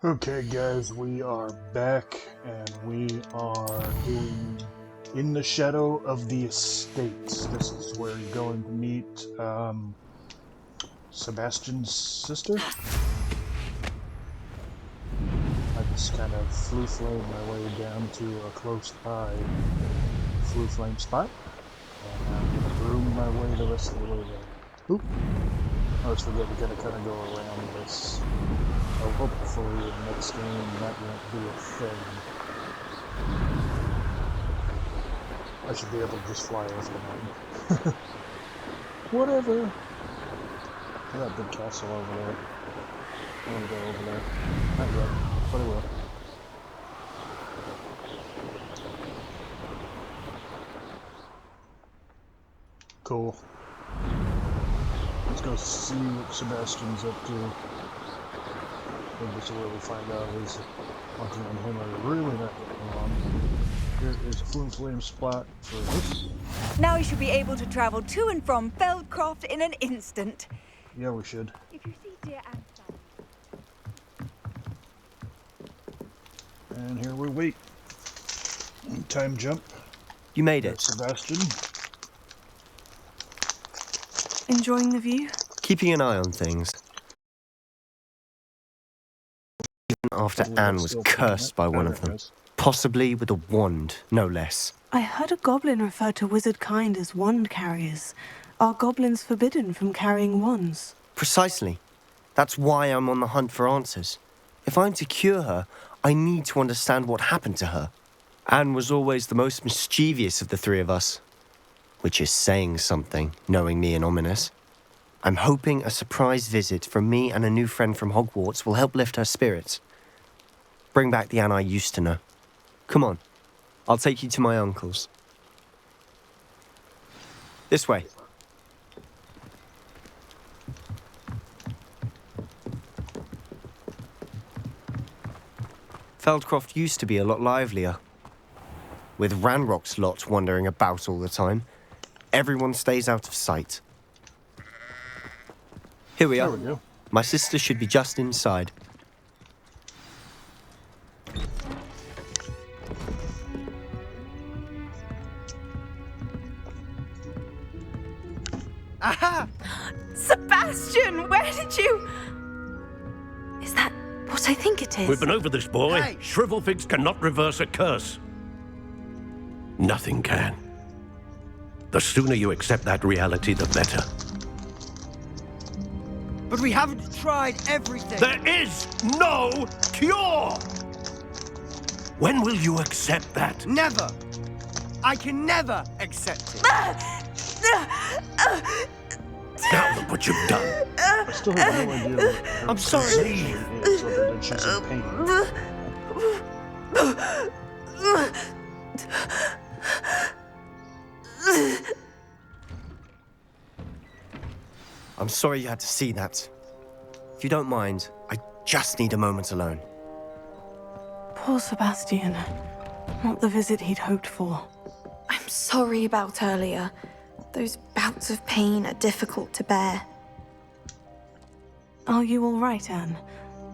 Okay, guys, we are back, and we are doing In the Shadow of the Estates. This is where you're going to meet Sebastian's sister. I just kind of flew-flamed my way down to a close-by flew-flame spot, and I'm going to broom my way the rest of the way there. Oop! I always forget we gotta kind of go around this. So hopefully in the next game that won't be a thing. I should be able to just fly over the mountain. Whatever. That big castle over there. I want to go over there. Not yet, but I will. Cool. Let's go see what Sebastian's up to. And this is where we find out his Martin and him are really not getting along. Here is a flim-flam spot for this. Now we should be able to travel to and from Feldcroft in an instant. Yeah, we should. If you see dear And here we wait. Time jump. You made it. Sebastian. Enjoying the view? Keeping an eye on things. Even after Anne was cursed by one of them. Possibly with a wand, no less. I heard a goblin refer to wizard kind as wand carriers. Are goblins forbidden from carrying wands? Precisely. That's why I'm on the hunt for answers. If I'm to cure her, I need to understand what happened to her. Anne was always the most mischievous of the three of us. Which is saying something, knowing me and Ominous. I'm hoping a surprise visit from me and a new friend from Hogwarts will help lift her spirits. Bring back the Anne I used to know. Come on, I'll take you to my uncle's. This way. Feldcroft used to be a lot livelier. With Ranrock's lot wandering about all the time, everyone stays out of sight. Here we are. There we go. My sister should be just inside. Aha! Sebastian, where did you... Is that what I think it is? We've been over this, boy. Hey. Shrivelfigs cannot reverse a curse. Nothing can. The sooner you accept that reality, the better. But we haven't tried everything. There is no cure! When will you accept that? Never. I can never accept it. Now look what you've done. I still have no idea what her I'm sorry. perception is, other than she's in pain. I'm sorry you had to see that. If you don't mind, I just need a moment alone. Poor Sebastian. Not the visit he'd hoped for. I'm sorry about earlier. Those bouts of pain are difficult to bear. Are you all right, Anne?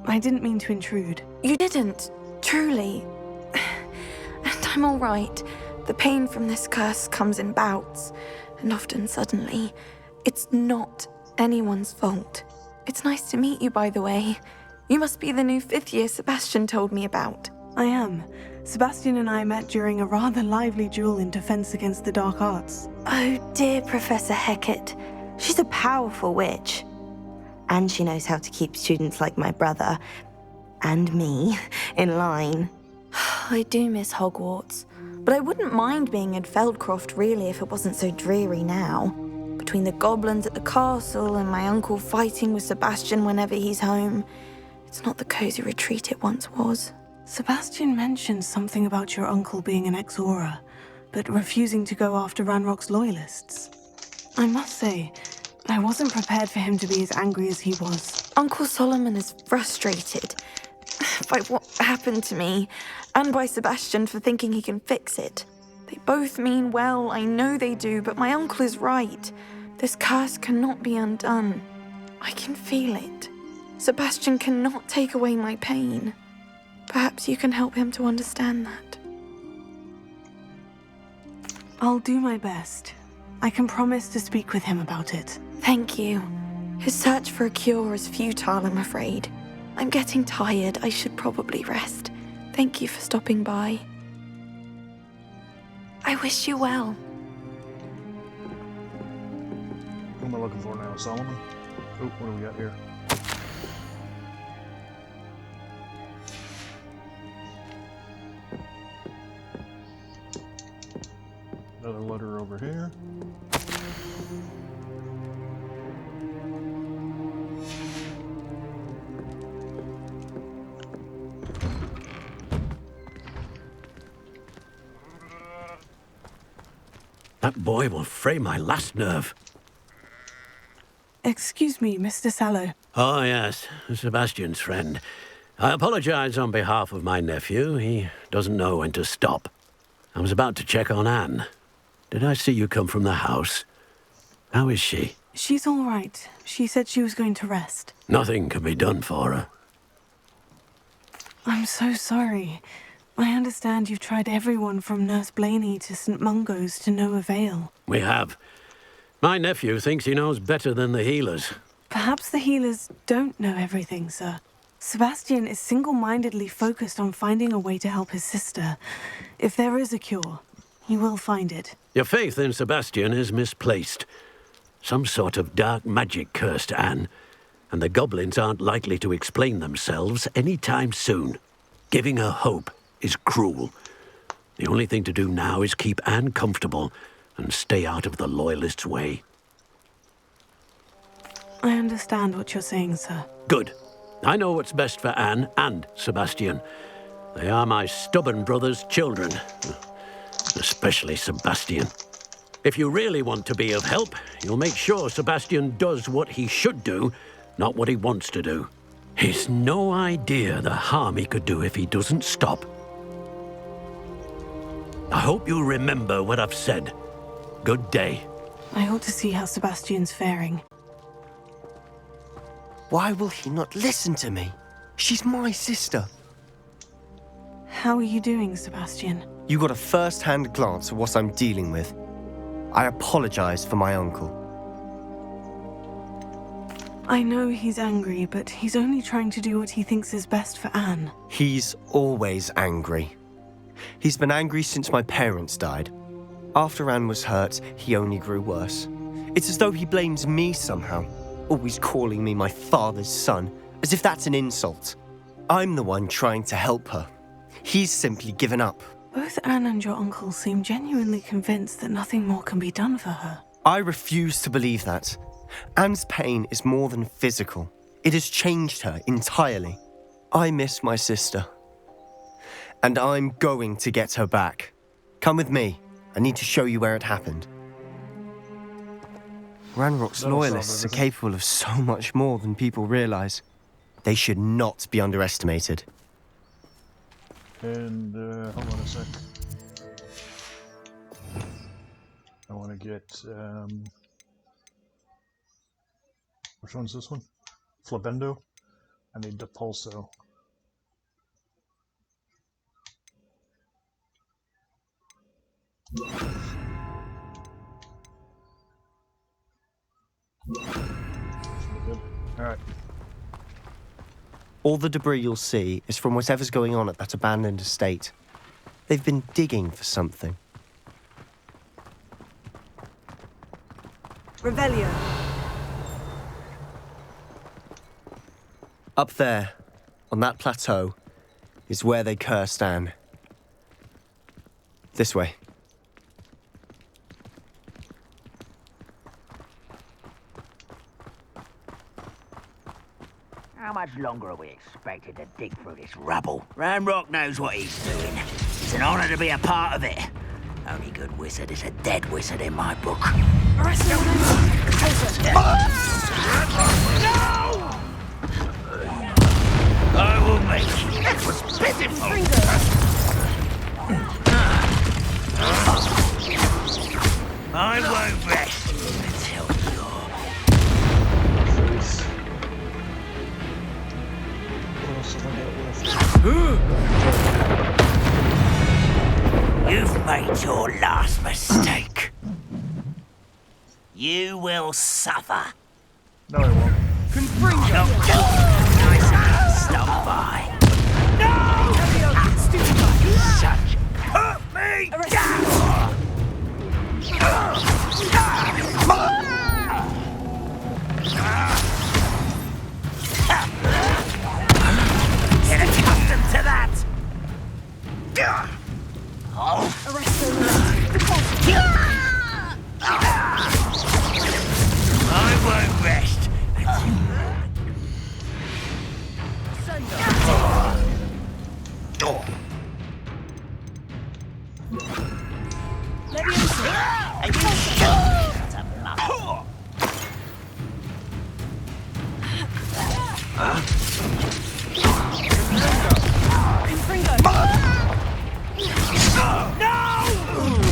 I didn't mean to intrude. You didn't, truly. And I'm all right. The pain from this curse comes in bouts, and often suddenly. It's not anyone's fault. It's nice to meet you, by the way. You must be the new 5th year Sebastian told me about. I am. Sebastian and I met during a rather lively duel in Defense Against the Dark Arts. Oh, dear Professor Hecat. She's a powerful witch. And she knows how to keep students like my brother, and me, in line. I do miss Hogwarts, but I wouldn't mind being in Feldcroft, really, if it wasn't so dreary now. Between the goblins at the castle and my uncle fighting with Sebastian whenever he's home, it's not the cozy retreat it once was. Sebastian mentioned something about your uncle being an ex-Aura, but refusing to go after Ranrock's loyalists. I must say, I wasn't prepared for him to be as angry as he was. Uncle Solomon is frustrated by what happened to me, and by Sebastian for thinking he can fix it. They both mean well, I know they do, but my uncle is right. This curse cannot be undone. I can feel it. Sebastian cannot take away my pain. Perhaps you can help him to understand that. I'll do my best. I can promise to speak with him about it. Thank you. His search for a cure is futile, I'm afraid. I'm getting tired. I should probably rest. Thank you for stopping by. I wish you well. Who am I looking for now? Solomon? Oh, what do we got here? Another letter over here. That boy will fray my last nerve. Excuse me, Mr. Sallow. Oh, yes, Sebastian's friend. I apologize on behalf of my nephew. He doesn't know when to stop. I was about to check on Anne. Did I see you come from the house? How is she? She's all right. She said she was going to rest. Nothing can be done for her. I'm so sorry. I understand you've tried everyone from Nurse Blaney to St. Mungo's to no avail. We have. My nephew thinks he knows better than the healers. Perhaps the healers don't know everything, sir. Sebastian is single-mindedly focused on finding a way to help his sister. If there is a cure, he will find it. Your faith in Sebastian is misplaced. Some sort of dark magic cursed Anne, and the goblins aren't likely to explain themselves anytime soon. Giving her hope is cruel. The only thing to do now is keep Anne comfortable and stay out of the Loyalists' way. I understand what you're saying, sir. Good. I know what's best for Anne and Sebastian. They are my stubborn brother's children. Especially Sebastian. If you really want to be of help, you'll make sure Sebastian does what he should do, not what he wants to do. He's no idea the harm he could do if he doesn't stop. I hope you'll remember what I've said. Good day. I ought to see how Sebastian's faring. Why will he not listen to me? She's my sister. How are you doing, Sebastian? You got a first-hand glance at what I'm dealing with. I apologize for my uncle. I know he's angry, but he's only trying to do what he thinks is best for Anne. He's always angry. He's been angry since my parents died. After Anne was hurt, he only grew worse. It's as though he blames me somehow, always calling me my father's son, as if that's an insult. I'm the one trying to help her. He's simply given up. Both Anne and your uncle seem genuinely convinced that nothing more can be done for her. I refuse to believe that. Anne's pain is more than physical. It has changed her entirely. I miss my sister. And I'm going to get her back. Come with me. I need to show you where it happened. Ranrock's loyalists are capable of so much more than people realize. They should not be underestimated. And, hold on a sec. I want to get, which one's this one? Flabendo? I need Depulso. Alright. All the debris you'll see is from whatever's going on at that abandoned estate. They've been digging for something. Revelio. Up there, on that plateau, is where they cursed Anne. This way. How much longer are we expected to dig through this rubble? Ranrock knows what he's doing. It's an honor to be a part of it. Only good wizard is a dead wizard in my book. No! I will make you. That was pitiful. I won't rest until you're... You've made your last mistake. You will suffer. No, I won't. Nice and stop by. Such put me down! Get accustomed to that! I won't rest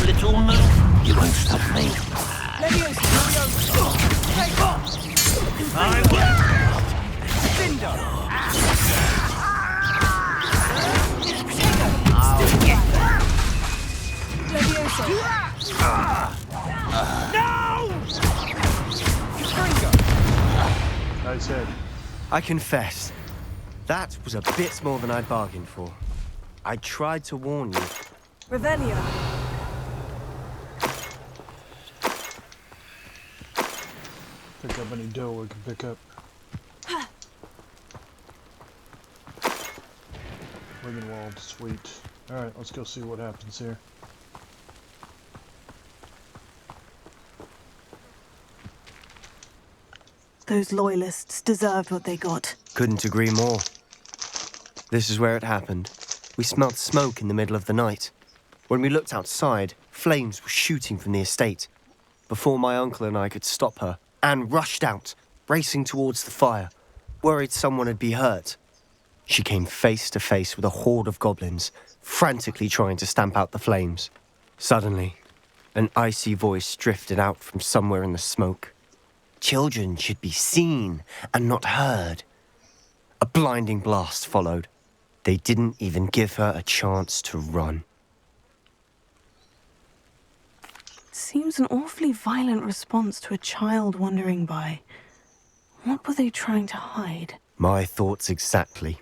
little move. You won't stop me. I won't. Nice hit. I confess, that was a bit more than I'd bargained for. I tried to warn you. Revelio. Pick up any dough we can pick up. Wall, sweet. Alright, let's go see what happens here. Those loyalists deserved what they got. Couldn't agree more. This is where it happened. We smelled smoke in the middle of the night. When we looked outside, flames were shooting from the estate. Before my uncle and I could stop her, Anne rushed out, racing towards the fire, worried someone had been hurt. She came face to face with a horde of goblins, frantically trying to stamp out the flames. Suddenly, an icy voice drifted out from somewhere in the smoke. Children should be seen and not heard. A blinding blast followed. They didn't even give her a chance to run. It seems an awfully violent response to a child wandering by. What were they trying to hide? My thoughts exactly.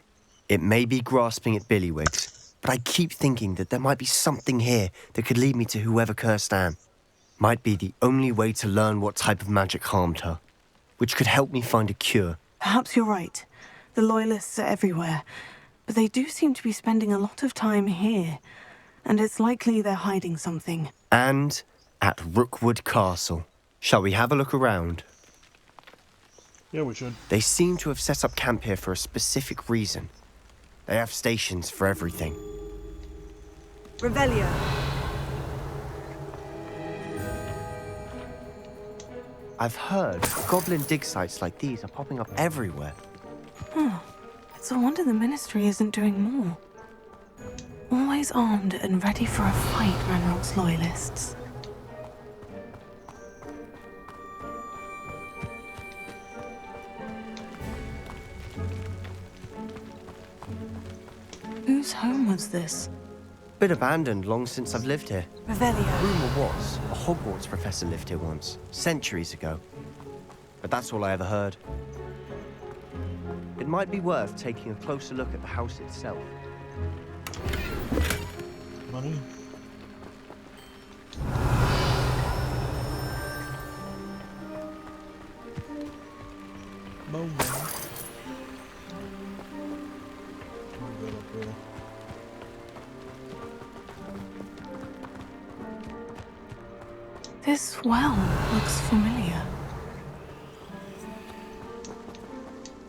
It may be grasping at Billywigs, but I keep thinking that there might be something here that could lead me to whoever cursed Anne. Might be the only way to learn what type of magic harmed her, which could help me find a cure. Perhaps you're right. The Loyalists are everywhere, but they do seem to be spending a lot of time here, and it's likely they're hiding something. And at Rookwood Castle. Shall we have a look around? Yeah, we should. They seem to have set up camp here for a specific reason. They have stations for everything. Revelio. I've heard goblin dig sites like these are popping up everywhere. It's a wonder the Ministry isn't doing more. Always armed and ready for a fight, Ranrock's Loyalists. Whose home was this? Been abandoned long since I've lived here. Revelio. Rumor was a Hogwarts professor lived here once, centuries ago. But that's all I ever heard. It might be worth taking a closer look at the house itself. Money. Boom. This well looks familiar.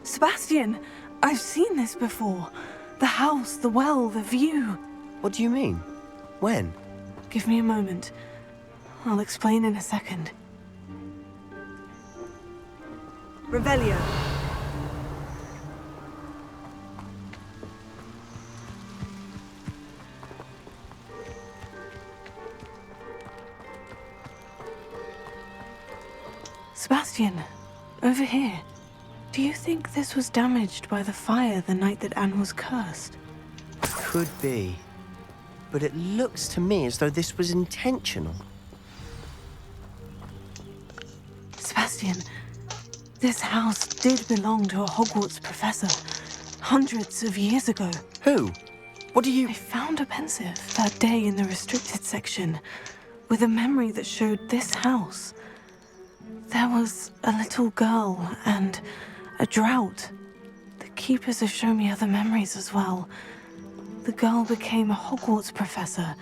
Sebastian, I've seen this before. The house, the well, the view. What do you mean? When? Give me a moment. I'll explain in a second. Revelio. Sebastian, over here. Do you think this was damaged by the fire the night that Anne was cursed? could be. But it looks to me as though this was intentional. Sebastian, this house did belong to a Hogwarts professor hundreds of years ago. Who? What do you... I found a pensive that day in the restricted section with a memory that showed this house. There was a little girl and a drought. The keepers have shown me other memories as well. The girl became a Hogwarts professor.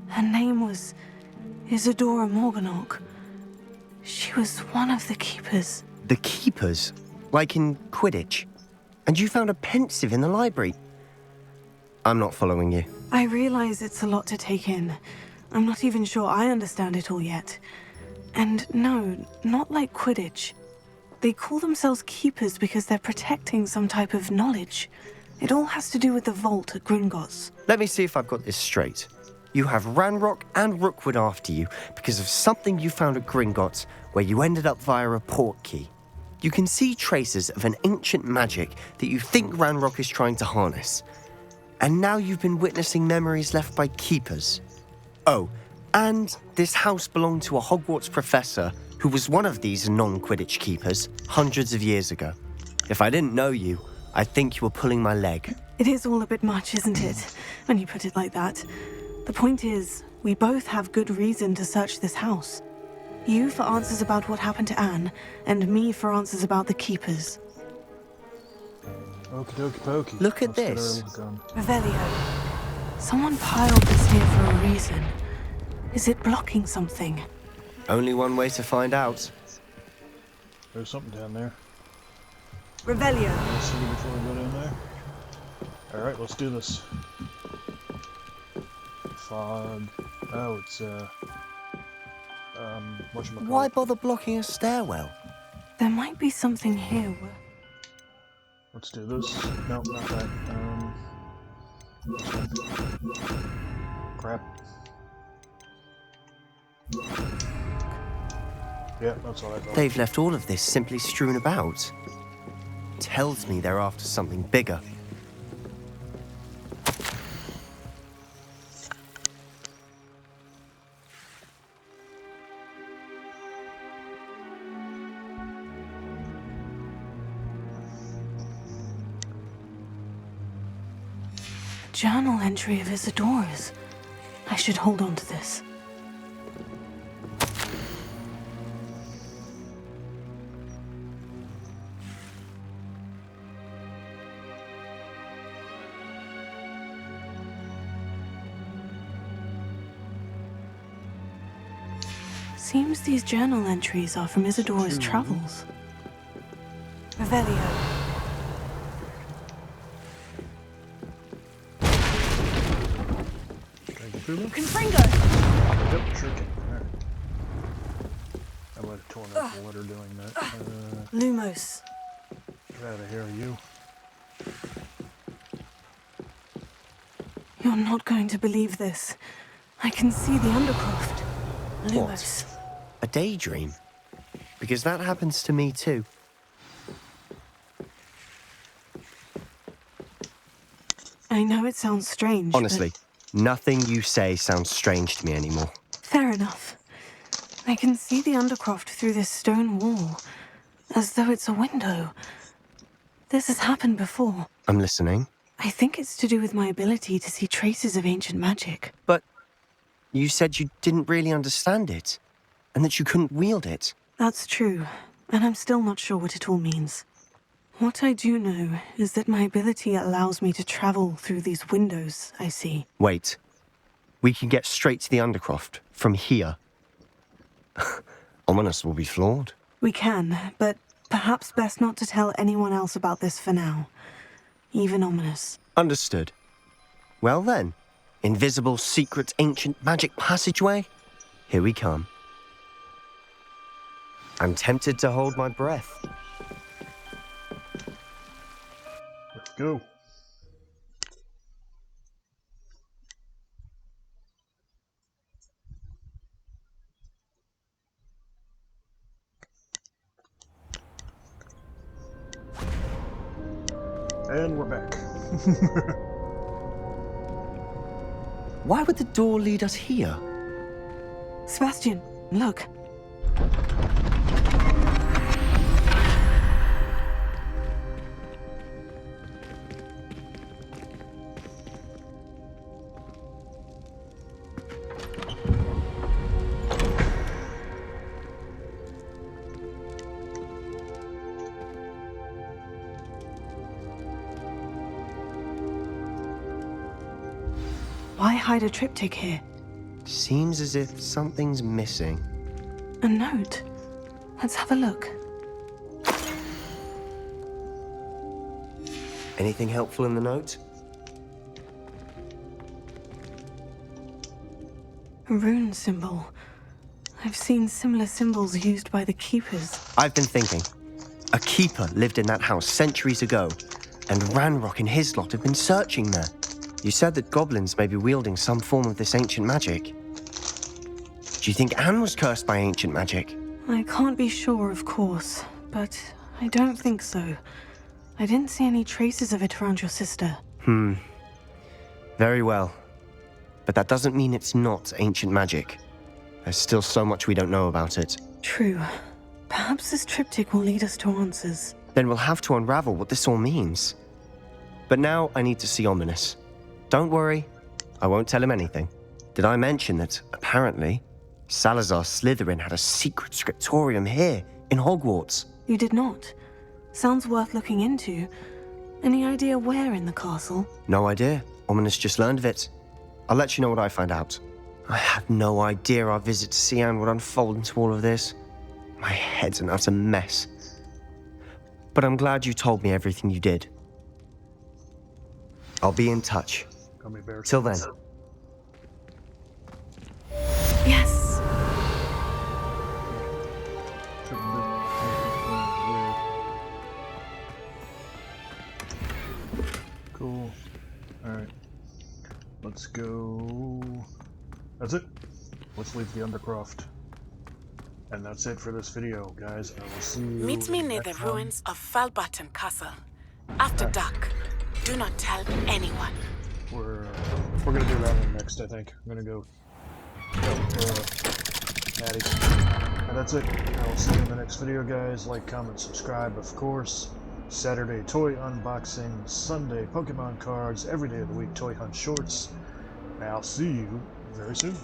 Her name was Isadora Morganach. She was one of the keepers. The keepers? Like in Quidditch? And you found a pensive in the library? I'm not following you. I realize it's a lot to take in. I'm not even sure I understand it all yet. And no, not like Quidditch. They call themselves keepers because they're protecting some type of knowledge. It all has to do with the vault at Gringotts. Let me see if I've got this straight. You have Ranrock and Rookwood after you because of something you found at Gringotts where you ended up via a portkey. You can see traces of an ancient magic that you think Ranrock is trying to harness. And now you've been witnessing memories left by keepers. Oh, and this house belonged to a Hogwarts professor who was one of these non-Quidditch keepers hundreds of years ago. If I didn't know you, I'd think you were pulling my leg. It is all a bit much, isn't it, when you put it like that? The point is, we both have good reason to search this house. You for answers about what happened to Anne, and me for answers about the keepers. Okie dokie pokey. Look at Let's get this. our look on. Revelio. Someone piled this here for a reason. Is it blocking something? Only one way to find out. There's something down there. Revelio. Let's see before we go down there. Alright, let's do this. Fog. Oh, it's, whatchamacallit? Why bother blocking a stairwell? There might be something here where... Let's do this. No, not that. This one. Crap. Yeah, that's all I thought. They've left all of this simply strewn about. Tells me they're after something bigger. Journal entry of Isadora's. I should hold on to this. Seems these journal entries are from Isadora's travels. Revelio. Can I get through them? Confringo! Yep, sure can. Alright. I might have torn up the letter doing that. Lumos. Get out of here, you. You're not going to believe this. I can see the Undercroft. Lumos. A daydream? Because that happens to me too. I know it sounds strange, Honestly, nothing you say sounds strange to me anymore. but fair enough. I can see the Undercroft through this stone wall, as though it's a window. This has happened before. I'm listening. I think it's to do with my ability to see traces of ancient magic. But you said you didn't really understand it, and that you couldn't wield it. That's true, and I'm still not sure what it all means. What I do know is that my ability allows me to travel through these windows I see. Wait. We can get straight to the Undercroft from here. Ominous will be flawed. We can, but perhaps best not to tell anyone else about this for now. Even Ominous. Understood. Well then, invisible, secret, ancient magic passageway? Here we come. I'm tempted to hold my breath. Let's go. And we're back. Why would the door lead us here? Sebastian, look. Why hide a triptych here? Seems as if something's missing. A note. Let's have a look. Anything helpful in the note? A rune symbol. I've seen similar symbols used by the keepers. I've been thinking. A keeper lived in that house centuries ago, and Ranrock and his lot have been searching there. You said that goblins may be wielding some form of this ancient magic. Do you think Anne was cursed by ancient magic? I can't be sure, of course, but I don't think so. I didn't see any traces of it around your sister. Very well. But that doesn't mean it's not ancient magic. There's still so much we don't know about it. True. Perhaps this triptych will lead us to answers. Then we'll have to unravel what this all means. But now I need to see Ominous. Don't worry, I won't tell him anything. Did I mention that, apparently, Salazar Slytherin had a secret scriptorium here, in Hogwarts? You did not. Sounds worth looking into. Any idea where in the castle? No idea. Ominous just learned of it. I'll let you know what I find out. I had no idea our visit to see Anne would unfold into all of this. My head's an utter mess. But I'm glad you told me everything you did. I'll be in touch. Gummy bears. Till then. Yes. Cool. Alright. Let's go. That's it. Let's leave the Undercroft. And that's it for this video, guys. I will see you. Meet me near the next time. ruins of Falbaton Castle. After dark. Do not tell anyone. We're gonna do that one next, I think. I'm gonna go Maddie. And that's it. I will see you in the next video, guys. Like, comment, subscribe, of course. Saturday toy unboxing, Sunday Pokemon cards, every day of the week toy hunt shorts. And I'll see you very soon.